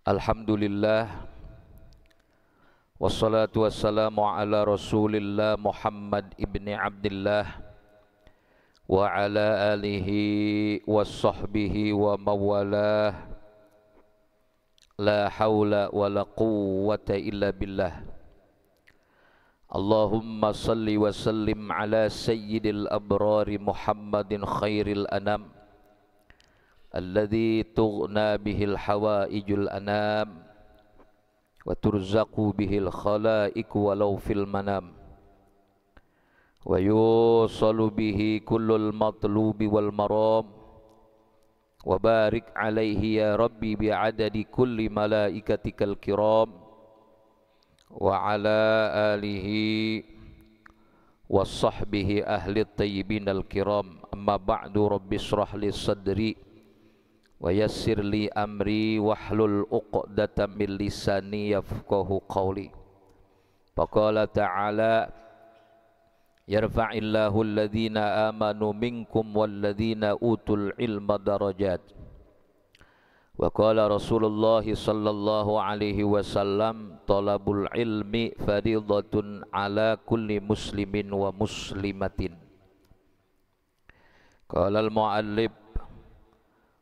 Alhamdulillah, wassalatu wassalamu ala Rasulillah Muhammad ibni Abdillah wa ala alihi wa sahbihi wa mawalah. La hawla wa la quwwata illa billah. Allahumma salli wa sallim ala sayyidil abrari Muhammadin khairil anam, alladhi tughna bihil hawaijul anam wa turzaqu bihil khalaiku walau fil manam wa yusalu bihi kullul matlubi wal maram wa barik alaihi ya rabbi bi'adadi kulli malaikatikal kiram wa ala alihi wa sahbihi ahli tayyibin al kiram. Amma ba'du, rabbi shrah li sadri wa yassir li amri wahlul uqdatam min lisani yafqahu qawli. Faqala ta'ala, yarfa'illahu alladhina amanu minkum walladhina utul ilma darajat. Wa qala Rasulullah sallallahu alaihi wasallam, talabul ilmi faridatun ala kulli muslimin wa muslimatin. Qala al-muallif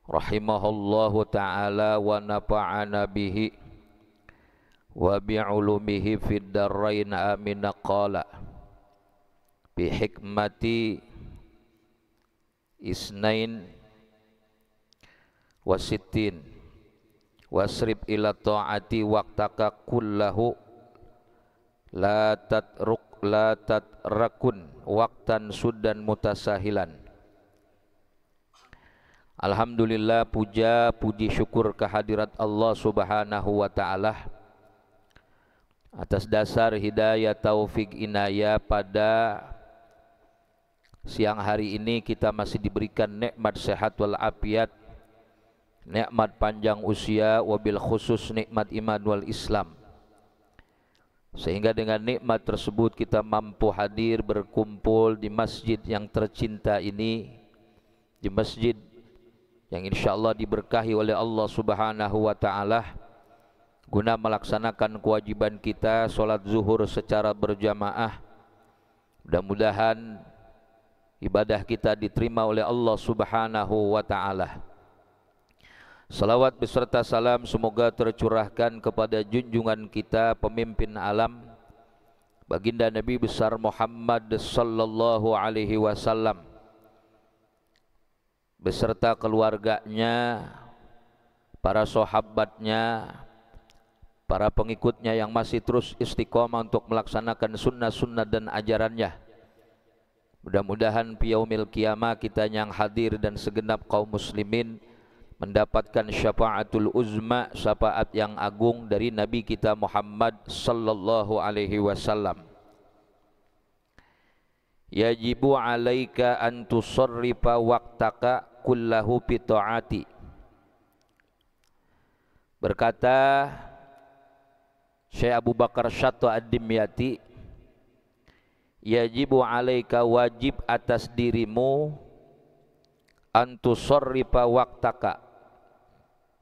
rahimahullahu ta'ala wa nafa'ana bihi wa bi'ulumihi fid darrain amin. Qala bi hikmati isnain wa sittin wasrib ila ta'ati waqtaka kullahu la tatrakun waqtan sudan mutasahilan. Alhamdulillah, puja puji syukur kehadirat Allah subhanahu wa ta'ala atas dasar hidayah taufik inayah. Pada siang hari ini kita masih diberikan nikmat sehat wal afiat, nikmat panjang usia, wabil khusus nikmat iman wal Islam, sehingga dengan nikmat tersebut kita mampu hadir berkumpul di masjid yang tercinta ini, di masjid yang insyaallah diberkahi oleh Allah subhanahu wa ta'ala, guna melaksanakan kewajiban kita sholat zuhur secara berjamaah. Mudah-mudahan ibadah kita diterima oleh Allah subhanahu wa ta'ala. Salawat beserta salam semoga tercurahkan kepada junjungan kita, pemimpin alam, baginda Nabi besar Muhammad sallallahu alaihi wasallam, beserta keluarganya, para sahabatnya, para pengikutnya yang masih terus istiqomah untuk melaksanakan sunnah-sunnah dan ajarannya. Mudah-mudahan yaumil qiyamah kita yang hadir dan segenap kaum muslimin mendapatkan syafaatul uzma, syafaat yang agung dari Nabi kita Muhammad sallallahu alaihi wasallam. Yajibu alaika an tusarrifa waqtaka kullahu fi ta'ati. Berkata Syekh Abu Bakar Syatto Ad-Dimyati, yajibu alaika, wajib atas dirimu, an tusarrifa waqtaka,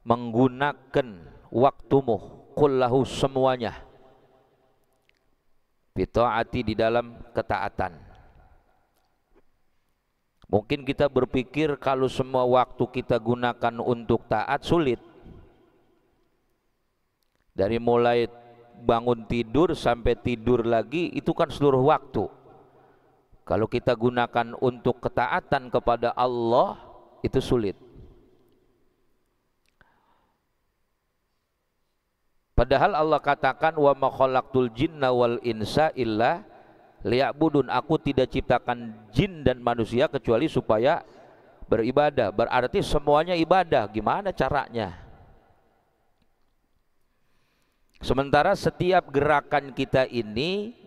menggunakan waktumu, kullahu, semuanya, fi ta'ati, di dalam ketaatan. Mungkin kita berpikir kalau semua waktu kita gunakan untuk taat sulit. Dari mulai bangun tidur sampai tidur lagi itu kan seluruh waktu. Kalau kita gunakan untuk ketaatan kepada Allah itu sulit. Padahal Allah katakan, wa ma khalaqtul jinna wal insa illa liya'budun, aku tidak ciptakan jin dan manusia kecuali supaya beribadah. Berarti semuanya ibadah. Gimana caranya? Sementara setiap gerakan kita ini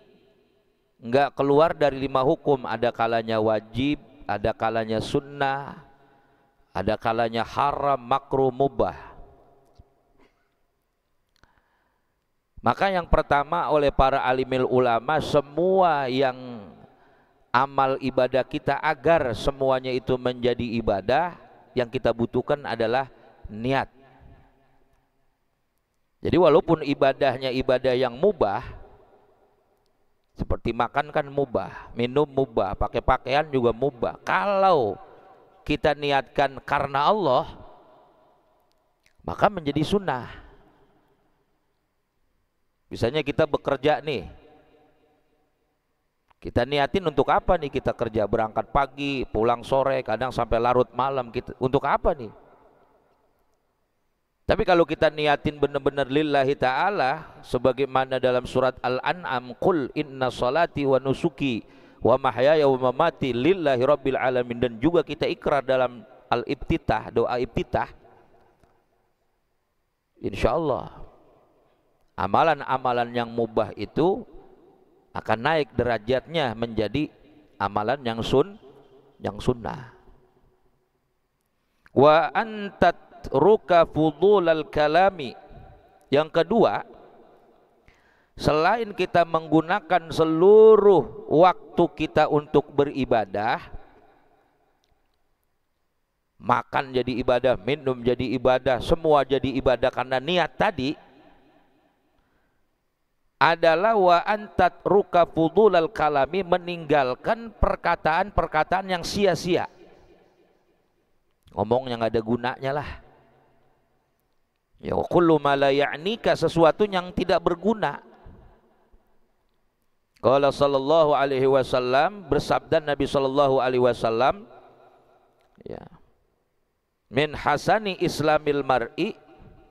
enggak keluar dari 5 hukum. Ada kalanya wajib, ada kalanya sunnah, ada kalanya haram, makruh, mubah. Maka yang pertama oleh para alimil ulama, semua yang amal ibadah kita, agar semuanya itu menjadi ibadah, yang kita butuhkan adalah niat. Jadi walaupun ibadahnya ibadah yang mubah, seperti makan kan mubah, minum mubah, pakai pakaian juga mubah. Kalau kita niatkan karena Allah, maka menjadi sunnah. Misalnya kita bekerja nih, kita niatin untuk apa nih kita kerja? Berangkat pagi, pulang sore, kadang sampai larut malam. Untuk apa nih? Tapi kalau kita niatin benar-benar lillahi ta'ala, sebagaimana dalam surat Al-An'am, qul inna salati wa nusuki wa mahyaya wa mamati lillahi rabbil alamin, dan juga kita ikrar dalam al-ibtitah, doa ibtitah, insyaallah amalan-amalan yang mubah itu akan naik derajatnya menjadi amalan yang sunnah. Wa antat ruka fudulal kalami. Yang kedua, selain kita menggunakan seluruh waktu kita untuk beribadah, makan jadi ibadah, minum jadi ibadah, semua jadi ibadah karena niat tadi, adalah wa antat ruka fudulal kalami, meninggalkan perkataan-perkataan yang sia-sia, ngomong yang ada gunanya lah. Ya, kullu ma la ya'nika, sesuatu yang tidak berguna. Qala sallallahu alaihi wasallam, bersabda Nabi sallallahu alaihi wasallam, ya, min hasani islamil mar'i,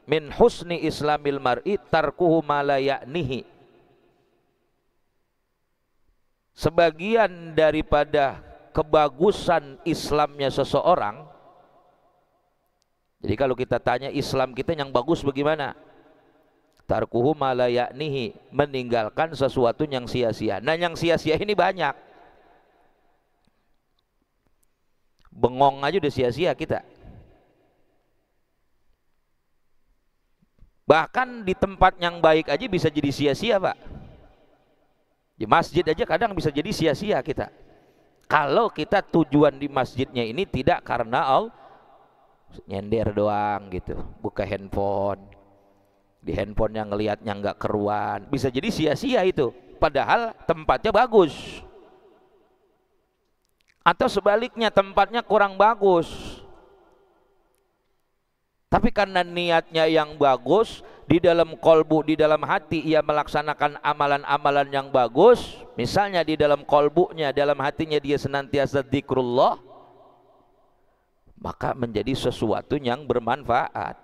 min husni islamil mar'i tarkuhu ma la ya'nihi. Sebagian daripada kebagusan Islamnya seseorang. Jadi kalau kita tanya Islam kita yang bagus bagaimana? Tarkuhu ma la ya'nihi, meninggalkan sesuatu yang sia-sia. Nah, yang sia-sia ini banyak. Bengong aja udah sia-sia kita. Bahkan di tempat yang baik aja bisa jadi sia-sia, Pak. Di masjid aja kadang bisa jadi sia-sia kita. Kalau kita tujuan di masjidnya ini tidak karena Allah, nyender doang gitu, buka handphone, di handphone yang ngelihatnya nggak keruan, bisa jadi sia-sia itu, padahal tempatnya bagus. Atau sebaliknya, tempatnya kurang bagus, tapi karena niatnya yang bagus, di dalam kolbu, di dalam hati ia melaksanakan amalan-amalan yang bagus. Misalnya di dalam kolbunya, dalam hatinya dia senantiasa zikrullah, maka menjadi sesuatu yang bermanfaat.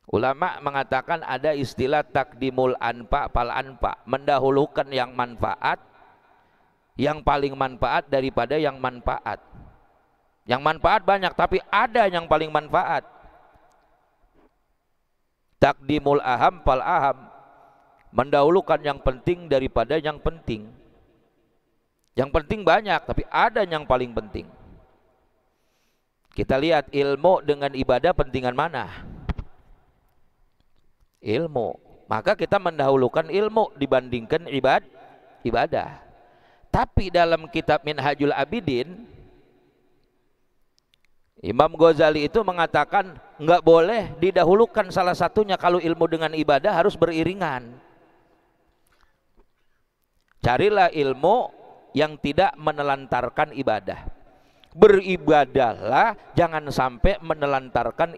Ulama mengatakan ada istilah takdimul anfa fal anfa, mendahulukan yang manfaat, yang paling manfaat daripada yang manfaat. Yang manfaat banyak, tapi ada yang paling manfaat. Takdimul aham fal aham, mendahulukan yang penting daripada yang penting. Yang penting banyak, tapi ada yang paling penting. Kita lihat ilmu dengan ibadah pentingan mana? Ilmu. Maka kita mendahulukan ilmu dibandingkan ibadah. Tapi dalam kitab Minhajul Abidin, Imam Ghazali itu mengatakan nggak boleh didahulukan salah satunya. Kalau ilmu dengan ibadah harus beriringan. Carilah ilmu yang tidak menelantarkan ibadah. Beribadahlah, jangan sampai menelantarkan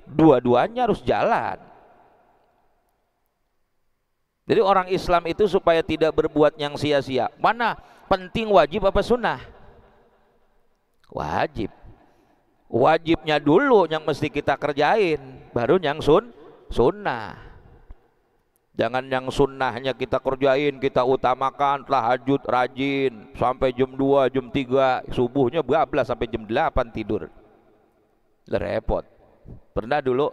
dua-duanya harus jalan. Jadi orang Islam itu supaya tidak berbuat yang sia-sia, mana penting, wajib apa sunnah? Wajib. Wajibnya dulu yang mesti kita kerjain, baru yang sunnah. Jangan yang sunnahnya kita kerjain, kita utamakan, tahajud rajin sampai jam 2, jam 3, subuhnya bablas sampai jam 8 tidur. Repot. Pernah dulu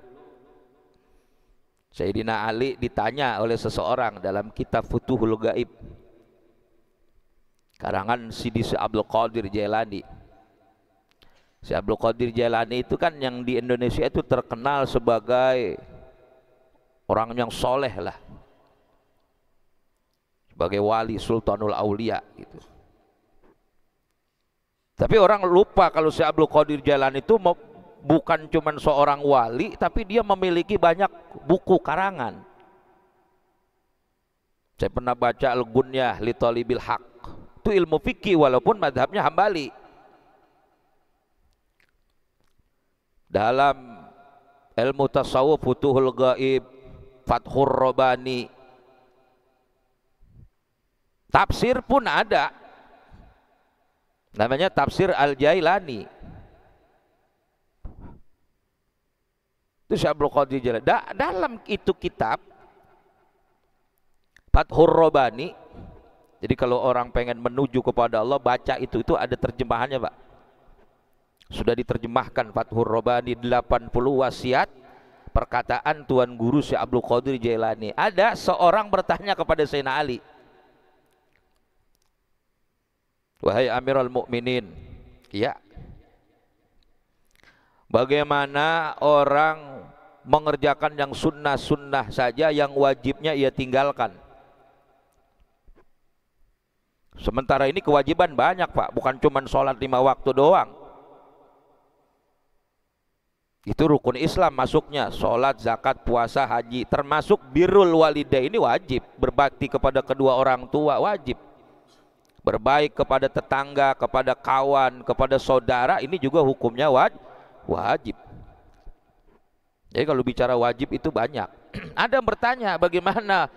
Sayyidina Ali ditanya oleh seseorang dalam kitab Futuhul Gaib, karangan Sidi Abdul Qadir Jailani. Si Abdul Qadir Jailani itu kan yang di Indonesia itu terkenal sebagai orang yang soleh lah, sebagai wali Sultanul Aulia gitu. Tapi orang lupa kalau si Abdul Qadir Jailani itu bukan cuma seorang wali, tapi dia memiliki banyak buku karangan. Saya pernah baca Al-Gunyah li Thalibil Haq. Itu ilmu fikih walaupun mazhabnya Hambali. Dalam ilmu tasawuf Futuhul Ghaib, Fathur Rabbani. Tafsir pun ada. Namanya Tafsir Al-Jailani. Itu Syekh Abdul Qadir Jailani. Dalam itu kitab Fathur Rabbani. Jadi kalau orang pengen menuju kepada Allah, baca itu ada terjemahannya, Pak. Sudah diterjemahkan Fathur Rabbani, 80 wasiat perkataan Tuan Guru Syekh Abdul Qadir Jailani. Ada seorang bertanya kepada Sayyidina Ali, wahai Amirul Mukminin, ya, bagaimana orang mengerjakan yang sunnah-sunnah saja, yang wajibnya ia tinggalkan? Sementara ini kewajiban banyak, Pak, bukan cuma sholat 5 waktu doang. Itu rukun Islam masuknya, sholat, zakat, puasa, haji, termasuk birrul walidain ini wajib. Berbakti kepada kedua orang tua wajib. Berbaik kepada tetangga, kepada kawan, kepada saudara, ini juga hukumnya wajib. Jadi kalau bicara wajib itu banyak. Ada yang bertanya, bagaimana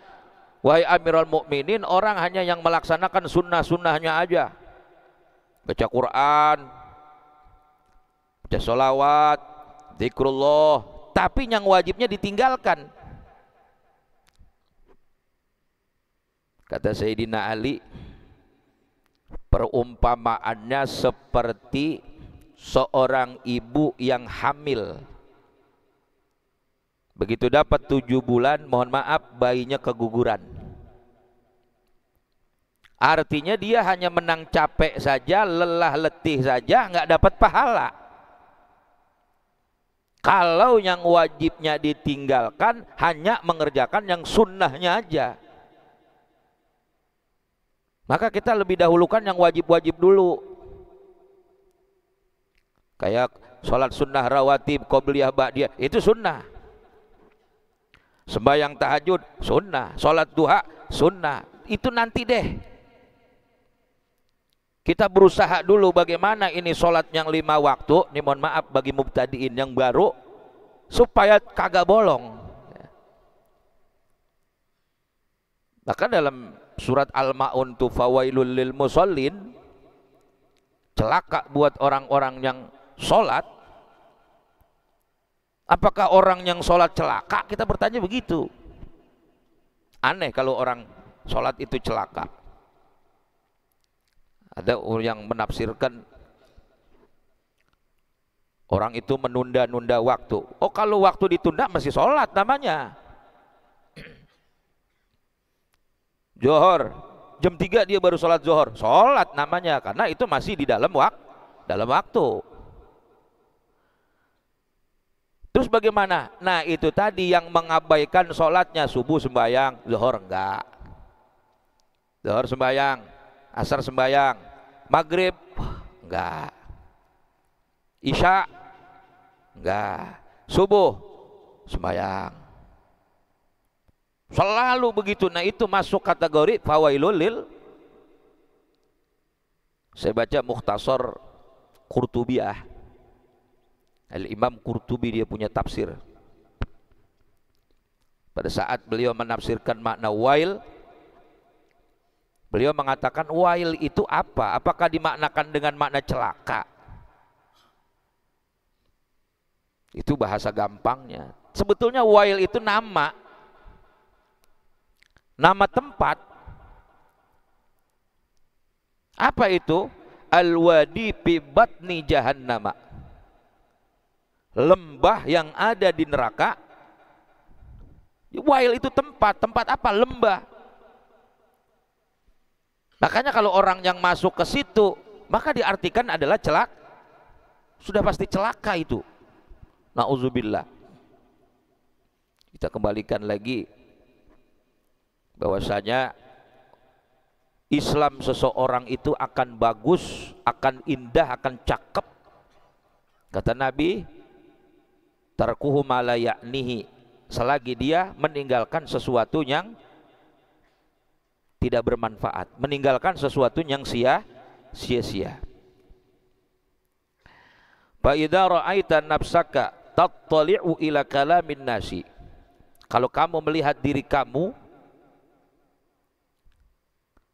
wahai Amirul Mukminin, orang hanya yang melaksanakan sunnah-sunnahnya aja, baca Quran, baca sholawat, zikrullah, tapi yang wajibnya ditinggalkan. Kata Sayyidina Ali, perumpamaannya seperti seorang ibu yang hamil. Begitu dapat 7 bulan, mohon maaf, bayinya keguguran. Artinya dia hanya menang capek saja, lelah letih saja, nggak dapat pahala. Kalau yang wajibnya ditinggalkan, hanya mengerjakan yang sunnahnya aja, maka kita lebih dahulukan yang wajib-wajib dulu. Kayak sholat sunnah rawatib, qobliyah, ba'diyah, itu sunnah. Sembahyang tahajud, sunnah. Sholat duha, sunnah. Itu nanti deh. Kita berusaha dulu bagaimana ini sholat yang 5 waktu, ini mohon maaf bagi mubtadiin yang baru, supaya kagak bolong. Maka dalam surat Al-Ma'un tu fawailul lil musallin, celaka buat orang-orang yang sholat. Apakah orang yang sholat celaka? Kita bertanya begitu. Aneh kalau orang sholat itu celaka. Ada yang menafsirkan orang itu menunda-nunda waktu. Oh, kalau waktu ditunda masih sholat namanya. Johor, jam 3 dia baru sholat Johor, sholat namanya, karena itu masih di dalam waktu. Terus bagaimana? Nah itu tadi yang mengabaikan sholatnya, subuh sembahyang, Johor enggak. Johor sembahyang, asar sembahyang, maghrib enggak, isya enggak, subuh sembahyang. Selalu begitu. Nah itu masuk kategori fawailul lil. Saya baca Mukhtasar Qurtubiyah, Al-Imam Qurtubi, dia punya tafsir. Pada saat beliau menafsirkan makna wail, beliau mengatakan wail itu apa? Apakah dimaknakan dengan makna celaka? Itu bahasa gampangnya. Sebetulnya wail itu nama tempat. Apa itu? Al-wadi fi batni jahannama, lembah yang ada di neraka. Wail itu tempat apa? Lembah. Makanya kalau orang yang masuk ke situ, maka diartikan adalah celaka. Sudah pasti celaka itu. Nauzubillah. Kita kembalikan lagi bahwasanya Islam seseorang itu akan bagus, akan indah, akan cakep. Kata Nabi, tarkuhu ma la ya'nihi, selagi dia meninggalkan sesuatu yang tidak bermanfaat, meninggalkan sesuatu yang sia-sia. Fa idza ra'aita nafsaka tattali'u ila kalamin nasi, kalau kamu melihat diri kamu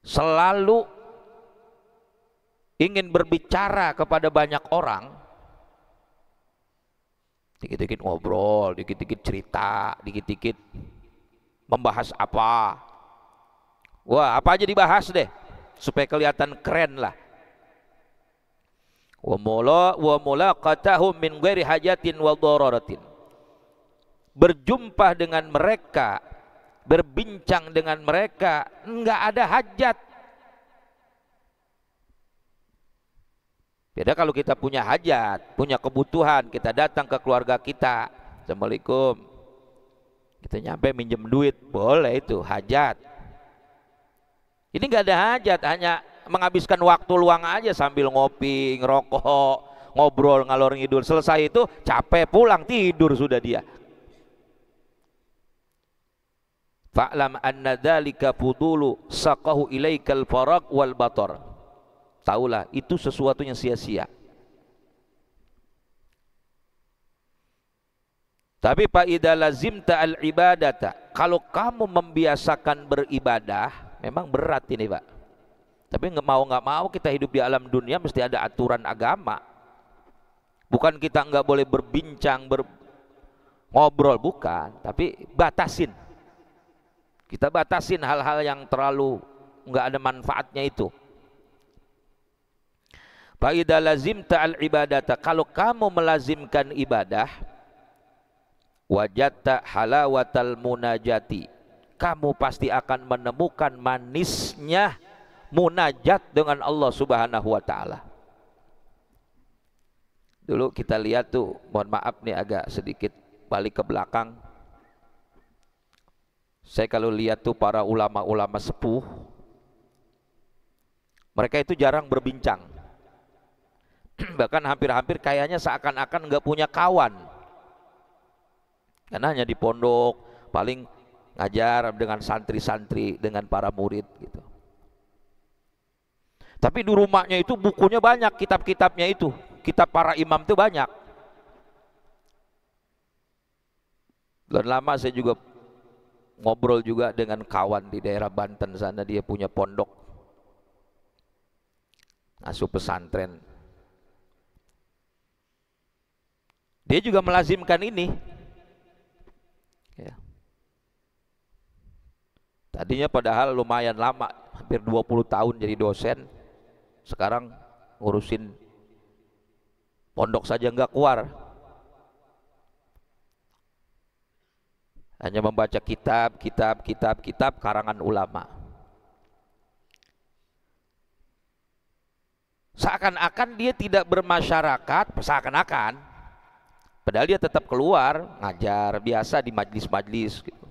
selalu ingin berbicara kepada banyak orang, dikit-dikit ngobrol, dikit-dikit cerita, dikit-dikit membahas apa, wah apa aja dibahas deh supaya kelihatan keren lah. Wa mulaqatahum min ghairi hajatin wa dararatin, berjumpa dengan mereka, berbincang dengan mereka enggak ada hajat. Beda kalau kita punya hajat, punya kebutuhan, kita datang ke keluarga kita, assalamualaikum, kita nyampe minjem duit, boleh, itu hajat. Ini enggak ada hajat, hanya menghabiskan waktu luang aja sambil ngopi, ngerokok, ngobrol ngalor ngidul, selesai itu capek pulang tidur sudah dia. Fa'lam anna dzalika fudulu saqahu ilaikal faraq wal batar, taulah itu sesuatu yang sia-sia. Tapi fa idza lazimta al ibadata, kalau kamu membiasakan beribadah, memang berat ini Pak, tapi nggak mau kita hidup di alam dunia mesti ada aturan agama. Bukan kita nggak boleh berbincang, ngobrol, bukan, tapi batasin. Kita batasin hal-hal yang terlalu nggak ada manfaatnya itu. Fa idza lazimta al ibadata, kalau kamu melazimkan ibadah, wajadta halawatal munajati, kamu pasti akan menemukan manisnya munajat dengan Allah Subhanahu wa taala. Dulu kita lihat tuh, mohon maaf nih agak sedikit balik ke belakang. Saya kalau lihat tuh para ulama-ulama sepuh, mereka itu jarang berbincang. Bahkan hampir-hampir kayaknya seakan-akan nggak punya kawan. Karena hanya di pondok, paling ngajar dengan santri-santri, dengan para murid gitu. Tapi di rumahnya itu bukunya banyak, kitab-kitabnya itu, kitab para imam itu banyak. Dan lama saya juga ngobrol juga dengan kawan di daerah Banten sana, dia punya pondok asuh pesantren. Dia juga melazimkan ini. Ya. Tadinya padahal lumayan lama, hampir 20 tahun jadi dosen. Sekarang ngurusin pondok saja nggak keluar, hanya membaca kitab karangan ulama. Seakan-akan dia tidak bermasyarakat, seakan-akan, padahal dia tetap keluar ngajar biasa di majlis-majlis gitu.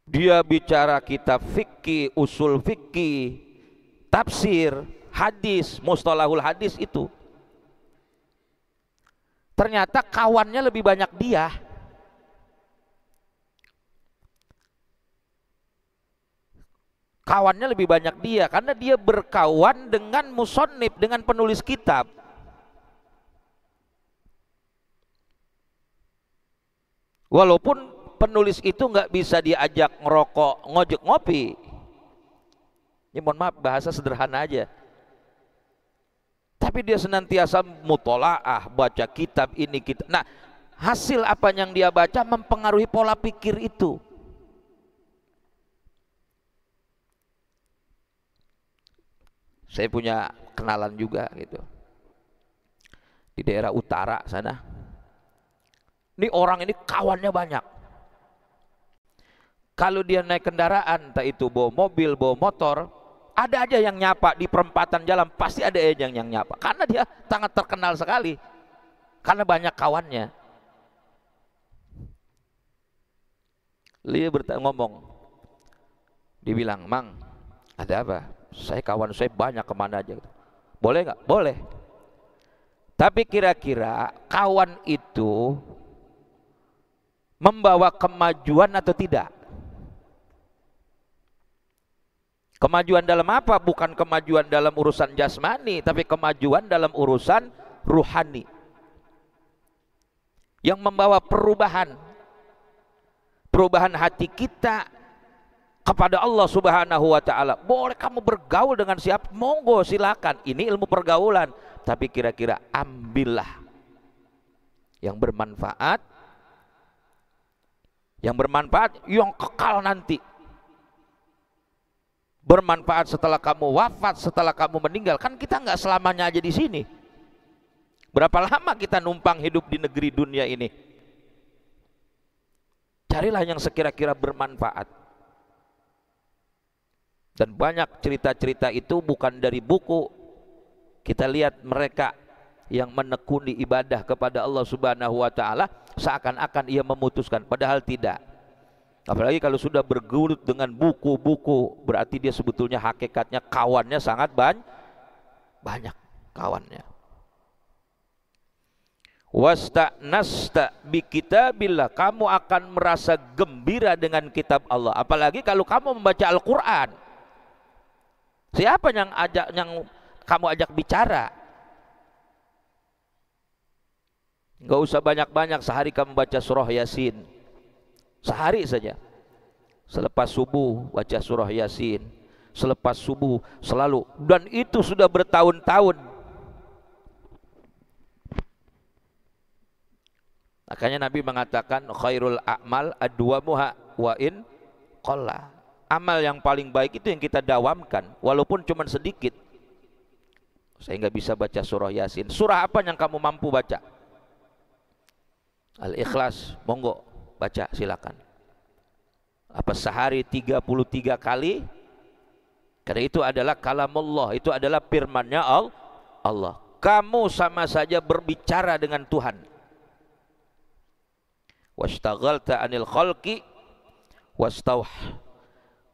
Dia bicara kitab fikih, usul fikih, tafsir, hadis, mustalahul hadis itu. Ternyata kawannya lebih banyak dia. Kawannya lebih banyak dia karena dia berkawan dengan musannif, dengan penulis kitab. Walaupun penulis itu nggak bisa diajak ngerokok, ngojek, ngopi. Ini mohon maaf bahasa sederhana aja. Tapi dia senantiasa mutolaah, baca kitab ini kitab. Nah, hasil apa yang dia baca mempengaruhi pola pikir itu. Saya punya kenalan juga gitu di daerah utara sana. Ini orang ini kawannya banyak. Kalau dia naik kendaraan, entah itu bawa mobil, bawa motor, ada aja yang nyapa di perempatan jalan, pasti ada aja yang nyapa. Karena dia sangat terkenal sekali, karena banyak kawannya. Dia ngomong, dibilang, "Mang, ada apa? Saya kawan saya banyak, kemana aja." Boleh nggak? Boleh. Tapi kira-kira kawan itu membawa kemajuan atau tidak? Kemajuan dalam apa? Bukan kemajuan dalam urusan jasmani, tapi kemajuan dalam urusan ruhani yang membawa perubahan hati kita kepada Allah Subhanahu wa ta'ala. Boleh kamu bergaul dengan siapa, monggo silakan, ini ilmu pergaulan, tapi kira-kira ambillah yang bermanfaat, yang kekal nanti, bermanfaat setelah kamu wafat, setelah kamu meninggal. Kan kita nggak selamanya aja di sini. Berapa lama kita numpang hidup di negeri dunia ini? Carilah yang sekira-kira bermanfaat. Dan banyak cerita-cerita itu bukan dari buku. Kita lihat mereka yang menekuni ibadah kepada Allah Subhanahu wa ta'ala, seakan-akan ia memutuskan, padahal tidak. Apalagi kalau sudah bergelut dengan buku-buku, berarti dia sebetulnya hakikatnya kawannya sangat banyak kawannya. Wasta'nasta bi kitabillah, kamu akan merasa gembira dengan kitab Allah. Apalagi kalau kamu membaca Al-Qur'an. Siapa yang kamu ajak bicara? Enggak usah banyak-banyak, sehari kamu baca surah Yasin. Sehari saja. Selepas subuh baca surah Yasin. Selepas subuh selalu, dan itu sudah bertahun-tahun. Makanya Nabi mengatakan khairul a'mal adwamuha wa in qalla. Amal yang paling baik itu yang kita dawamkan, walaupun cuma sedikit. Saya nggak bisa baca surah Yasin. Surah apa yang kamu mampu baca? Al-Ikhlas, monggo baca, silakan. Apa sehari 33 kali? Karena itu adalah kalamullah, itu adalah firman-Nya Allah. Kamu sama saja berbicara dengan Tuhan. Wastaghalta anil khalqi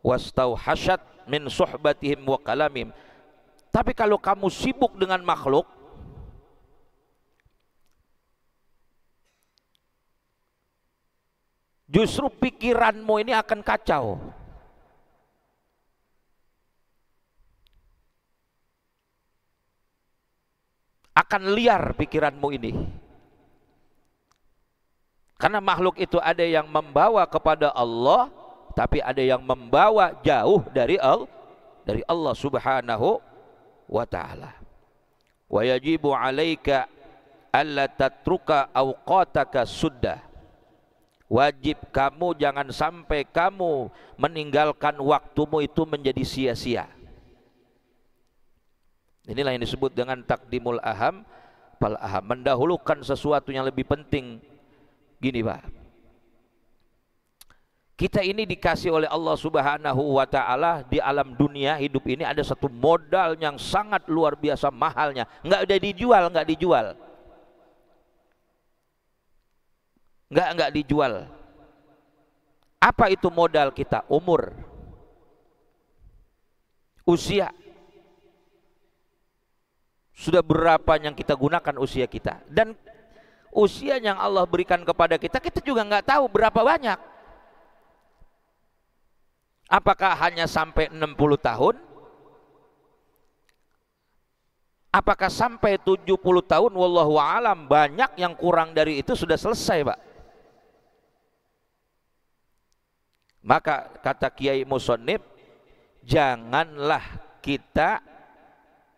wastauhashat min suhbatihim wa kalamim. Tapi kalau kamu sibuk dengan makhluk, justru pikiranmu ini akan kacau. Akan liar pikiranmu ini. Karena makhluk itu ada yang membawa kepada Allah, tapi ada yang membawa jauh dari Allah Subhanahu wa ta'ala. Wa yajibu 'alaika alla tatruka awqataka suddah. Wajib kamu jangan sampai kamu meninggalkan waktumu itu menjadi sia-sia. Inilah yang disebut dengan takdimul aham fal aham, mendahulukan sesuatu yang lebih penting. Gini Pak, kita ini dikasih oleh Allah Subhanahu wa ta'ala di alam dunia hidup ini ada satu modal yang sangat luar biasa mahalnya. Nggak dijual. Nggak dijual. Apa itu modal kita? Umur, usia. Sudah berapa yang kita gunakan usia kita, dan usia yang Allah berikan kepada kita, kita juga nggak tahu berapa banyak. Apakah hanya sampai 60 tahun? Apakah sampai 70 tahun? Wallahu a'lam. Banyak yang kurang dari itu sudah selesai Pak. Maka kata Kiai Musonib, janganlah kita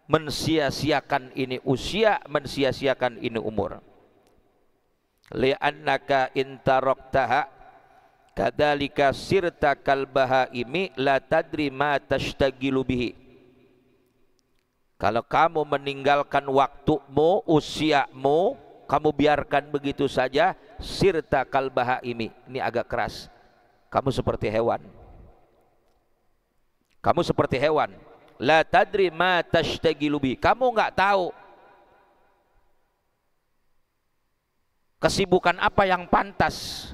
mensia-siakan ini usia, mensia-siakan ini umur. Li'annaka intaroktaha kadzalika sirta kalbahaimi la tadri ma tashtagilu bihi. Kalau kamu meninggalkan waktumu, usiamu, kamu biarkan begitu saja, sirta kalbahaimi. Ini agak keras. Kamu seperti hewan. Kamu seperti hewan. La tadri ma tashtagilu bihi. Kamu nggak tahu kesibukan apa yang pantas.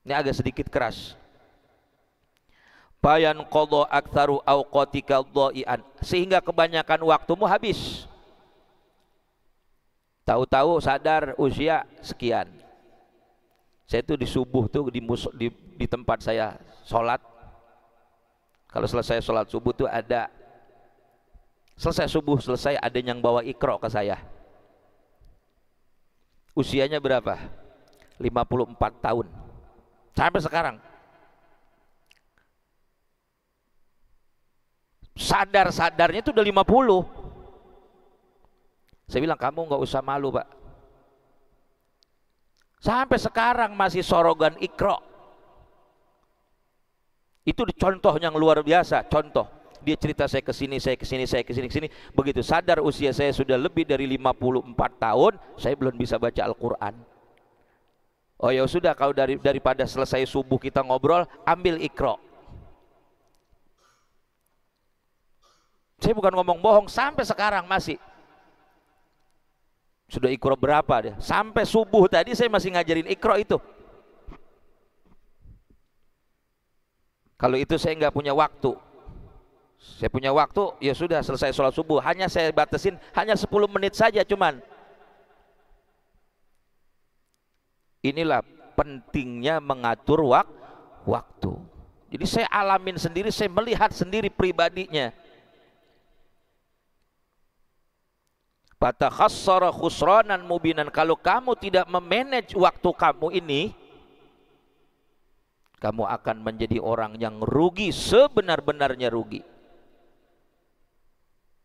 Ini agak sedikit keras. Bayan qadha aktsaru awqatika dha'ian, sehingga kebanyakan waktumu habis. Tahu-tahu sadar usia sekian. Saya tuh di subuh tuh di tempat saya sholat. Kalau selesai sholat subuh tuh ada, selesai subuh selesai ada yang bawa Iqra ke saya. Usianya berapa? 54 tahun. Sampai sekarang. Sadar-sadarnya itu udah 50. Saya bilang, kamu nggak usah malu, Pak. Sampai sekarang masih sorogan Iqra. Itu contoh yang luar biasa, contoh. Dia cerita, saya kesini, saya kesini, saya kesini, kesini. Begitu sadar usia saya sudah lebih dari 54 tahun, saya belum bisa baca Al-Quran. Oh ya sudah, kalau daripada selesai subuh kita ngobrol, ambil Iqra. Saya bukan ngomong bohong, sampai sekarang masih. Sudah Iqra berapa dia? Sampai subuh tadi saya masih ngajarin Iqra itu. Kalau itu saya nggak punya waktu. Saya punya waktu, ya sudah selesai sholat subuh. Hanya saya batasin, hanya 10 menit saja cuman. Inilah pentingnya mengatur waktu. Jadi saya alamin sendiri, saya melihat sendiri pribadinya. Fatakhassara khusranan mubinan. Kalau kamu tidak memanage waktu kamu ini, kamu akan menjadi orang yang rugi, sebenar-benarnya rugi.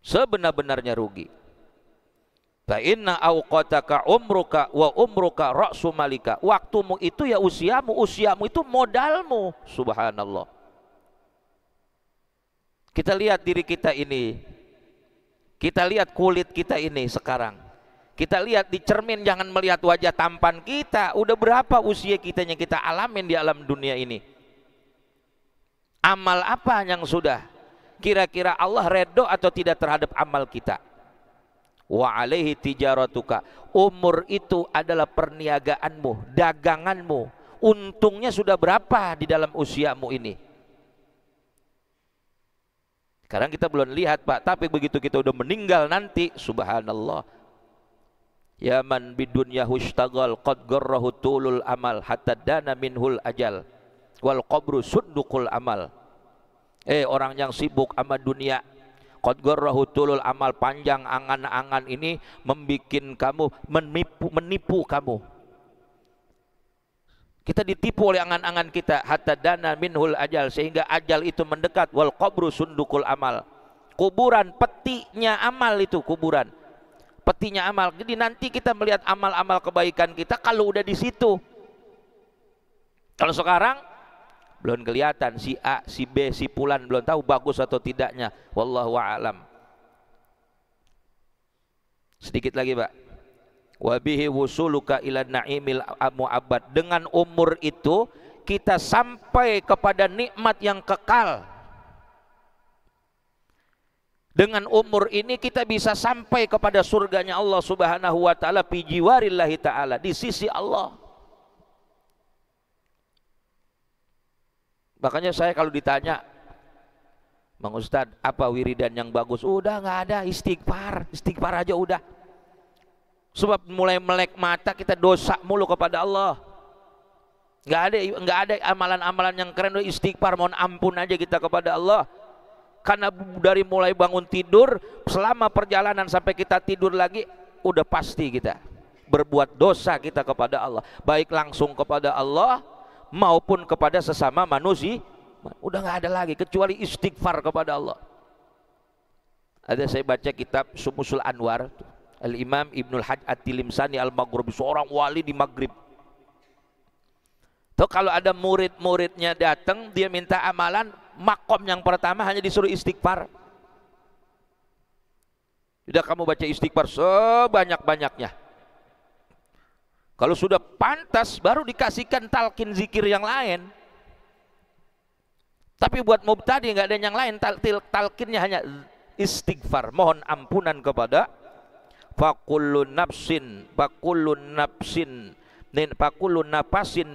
Sebenar-benarnya rugi. Fa inna awqataka umruka wa umruka ra'su malika. Waktumu itu ya usiamu, usiamu itu modalmu. Subhanallah. Kita lihat diri kita ini. Kita lihat kulit kita ini sekarang. Kita lihat di cermin, jangan melihat wajah tampan kita. Udah berapa usia kita yang kita alamin di alam dunia ini? Amal apa yang sudah? Kira-kira Allah redho atau tidak terhadap amal kita? Wa alaihi tijaratuka. Umur itu adalah perniagaanmu, daganganmu. Untungnya sudah berapa di dalam usiamu ini? Sekarang kita belum lihat, Pak, tapi begitu kita udah meninggal nanti, subhanallah. Ya man bidunya hushtagal qad garrahu tulul amal hatta dana minhul ajal wal qabru sundukul amal. Orang yang sibuk sama dunia, qad garrahu tulul amal, panjang angan-angan ini membikin kamu menipu kamu. Kita ditipu oleh angan-angan kita, hatta dana minhul ajal, sehingga ajal itu mendekat. Wal qabru sundukul amal. Kuburan, petinya amal itu kuburan. Petinya amal. Jadi nanti kita melihat amal-amal kebaikan kita kalau udah di situ. Kalau sekarang belum kelihatan, si A, si B, si Fulan belum tahu bagus atau tidaknya. Wallahu a'lam. Sedikit lagi, Pak. Wabihi wusuluka ila na'imil mu'abbad. Dengan umur itu kita sampai kepada nikmat yang kekal. Dengan umur ini kita bisa sampai kepada surganya Allah Subhanahu wa ta'ala, fi jiwarillahi ta'ala, di sisi Allah. Makanya saya kalau ditanya, Bang Ustadz, apa wiridan yang bagus? Udah nggak ada, istighfar, istighfar aja udah. Sebab mulai melek mata kita dosa mulu kepada Allah. Nggak ada amalan-amalan yang keren. Istighfar, mohon ampun aja kita kepada Allah. Karena dari mulai bangun tidur, selama perjalanan sampai kita tidur lagi, udah pasti kita berbuat dosa kita kepada Allah. Baik langsung kepada Allah maupun kepada sesama manusia. Udah nggak ada lagi kecuali istighfar kepada Allah. Ada saya baca kitab Sumusul Anwar, Al-Imam Ibnul Hajj At-Tilimsani Al-Maghribi, seorang wali di Maghrib. Tuh kalau ada murid-muridnya datang, dia minta amalan, makom yang pertama hanya disuruh istighfar. Sudah kamu baca istighfar sebanyak-banyaknya. Kalau sudah pantas, baru dikasihkan talqin zikir yang lain. Tapi buat mubtadi nggak ada yang lain, talqinnya hanya istighfar, mohon ampunan kepada fakullu nafsin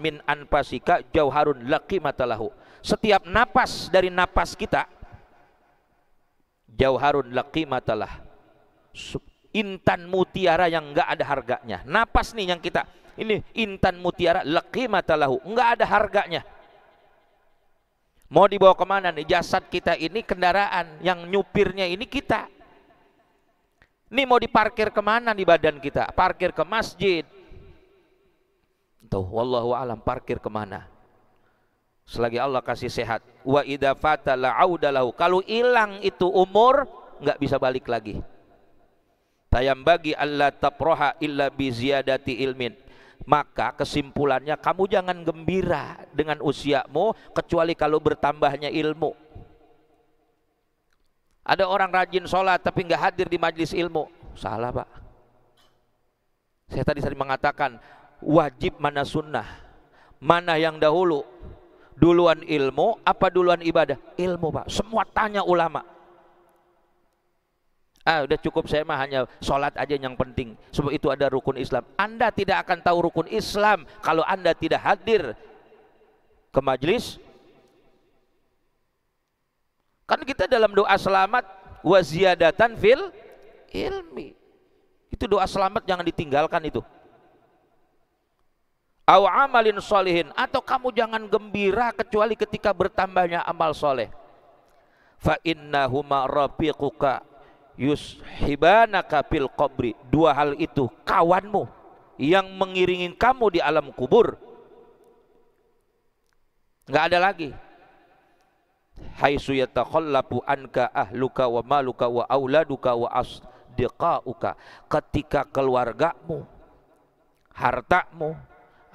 min anfasika jauharun laqimatalahu. Setiap napas dari napas kita jauharun laqimatalah, intan mutiara yang enggak ada harganya. Napas nih yang kita, ini intan mutiara la qimata lahu, enggak ada harganya. Mau dibawa kemana nih? Jasad kita ini kendaraan, yang nyupirnya ini kita. Ini mau diparkir kemana di badan kita? Parkir ke masjid. Tuh, wallahu alam, parkir kemana? Selagi Allah kasih sehat. Wa idza fatala audalahu. Kalau hilang itu umur, nggak bisa balik lagi. Tayambagi alla taproha illa bi ziyadati ilmin. Maka kesimpulannya, kamu jangan gembira dengan usiamu kecuali kalau bertambahnya ilmu. Ada orang rajin sholat tapi nggak hadir di majelis ilmu. Salah, Pak. Saya tadi mengatakan wajib mana sunnah, mana yang dahulu, duluan ilmu apa duluan ibadah? Ilmu, Pak. Semua tanya ulama. Udah cukup, saya mah hanya sholat aja yang penting, sebab itu ada rukun Islam. Anda tidak akan tahu rukun Islam kalau Anda tidak hadir ke majelis. Kan kita dalam doa selamat wa ziyadatan fil ilmi. Itu doa selamat, jangan ditinggalkan itu. Aw amalin sholihin, atau kamu jangan gembira kecuali ketika bertambahnya amal soleh. Fa innahuma rafiquka yushibanaka fil qabri. Dua hal itu kawanmu yang mengiringi kamu di alam kubur. Nggak ada lagi. Haitsu yatakhallafu anka ahluka wa maluka wa auladuka wa asdiqauka. Ketika keluargamu, hartamu,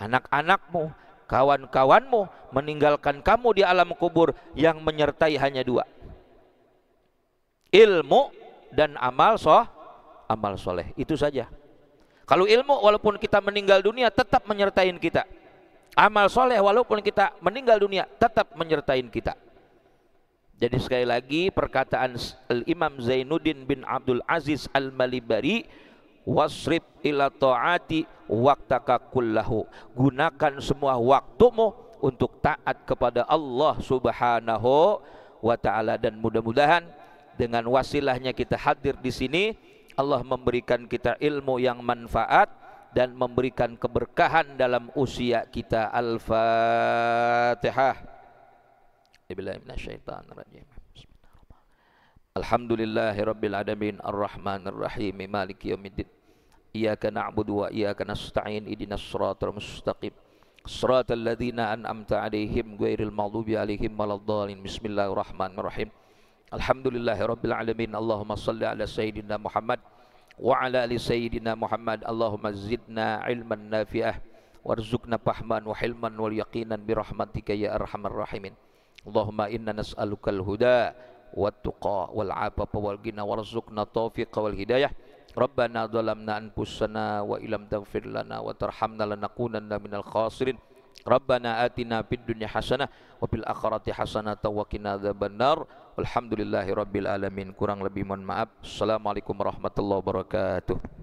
anak-anakmu, kawan-kawanmu meninggalkan kamu di alam kubur, yang menyertai hanya dua: ilmu dan amal soleh. Itu saja. Kalau ilmu, walaupun kita meninggal dunia tetap menyertai kita. Amal soleh, walaupun kita meninggal dunia tetap menyertai kita. Jadi sekali lagi perkataan Imam Zainuddin bin Abdul Aziz Al-Malibari, wasrib ila ta'ati waqtaka kullahu. Gunakan semua waktumu untuk taat kepada Allah Subhanahu wa taala, dan mudah-mudahan dengan wasilahnya kita hadir di sini, Allah memberikan kita ilmu yang manfaat dan memberikan keberkahan dalam usia kita. Al-Fatihah. Alhamdulillahirabbil alamin arrahmanir rahim maliki yaumiddin. Iyyaka na'budu wa iyyaka nasta'in ihdinas shiratal mustaqim shiratal ladzina an'amta 'alaihim ghairil maghdubi 'alaihim waladdallin. Bismillahirrahmanirrahim. Alhamdulillahirabbil alamin. Allahumma shalli ala sayyidina Muhammad wa ala ali sayyidina Muhammad. Allahumma zidna ilman nafi'ah warzuqna fahman wa hilman wal yaqinan bi rahmatika ya arhamar rahimin. Allahumma inna nas'alukal huda wat tuqa wal afafa wal ghina warzuqna taufiqa wal hidayah. Rabbana dhalamna anfusana wa illam taghfir lana wa tarhamna lanakunanna minal khasirin. Rabbana atina fid dunya hasanah wa fil akhirati hasanah wa qina adzabannar. Alhamdulillahirabbil alamin. Kurang lebih mohon maaf. Assalamualaikum warahmatullahi wabarakatuh.